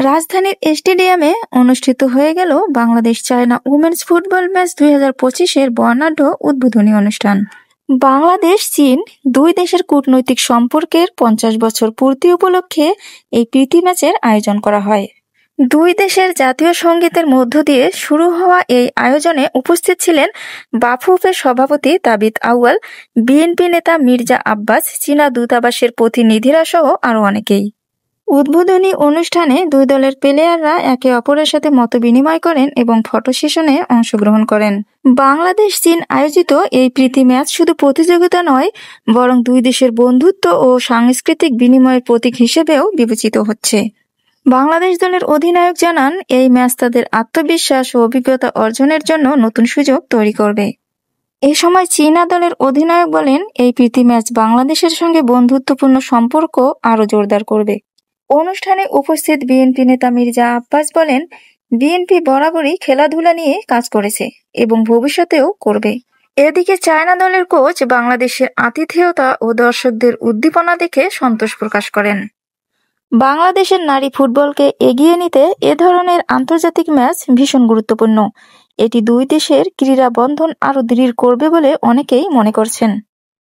রাজধানীর স্টেডিয়ামে অনুষ্ঠিত হয়ে গেল Bangladesh China women's football match 2025-এর বর্ণাঢ্য উদ্বোধনী অনুষ্ঠান। বাংলাদেশ চীন দুই দেশের কূটনৈতিক সম্পর্কের 50 বছর পূর্তি উপলক্ষে এই প্রীতি ম্যাচের আয়োজন করা হয়। দুই দেশের জাতীয় সঙ্গীতের মধ্য দিয়ে শুরু হওয়া এই আয়োজনে উপস্থিত ছিলেন বাফুফের সভাপতি তাবিথ আউয়াল, বিএনপি নেতা মির্জা আব্বাস, চীনা দূতাবাসের প্রতিনিধিরা সহ আরও অনেকেই। উদ্বোধনী অনুষ্ঠানে দুই দলের প্লেয়াররা একে অপরের সাথে মতবিনিময় করেন এবং ফটো সেশনে অংশগ্রহণ করেন। বাংলাদেশ চীন আয়োজিত এই প্রীতি ম্যাচ শুধু প্রতিযোগিতা নয়, বরং দুই দেশের বন্ধুত্ব ও সাংস্কৃতিক বিনিময়ের প্রতীক হিসেবেও বিবেচিত হচ্ছে। বাংলাদেশ দলের অধিনায়ক জানান, এই ম্যাচ তাদের আত্মবিশ্বাস ও অভিজ্ঞতা অর্জনের জন্য নতুন সুযোগ তৈরি করবে। এ সময় চীনা দলের অধিনায়ক বলেন, এই প্রীতি ম্যাচ বাংলাদেশের সঙ্গে বন্ধুত্বপূর্ণ সম্পর্ক আরও জোরদার করবে। অনুষ্ঠানে উপস্থিত বিএনপি নেতা মির্জা আব্বাস বলেন, বিএনপি বরাবরই খেলাধুলা নিয়ে কাজ করেছে এবং ভবিষ্যতেও করবে। এদিকে চায়না দলের কোচ বাংলাদেশের আতিথেয়তা ও দর্শকদের উদ্দীপনা দেখে সন্তোষ প্রকাশ করেন। বাংলাদেশের নারী ফুটবলকে এগিয়ে নিতে এ ধরনের আন্তর্জাতিক ম্যাচ ভীষণ গুরুত্বপূর্ণ। এটি দুই দেশের ক্রীড়া বন্ধন আরও দৃঢ় করবে বলে অনেকেই মনে করছেন।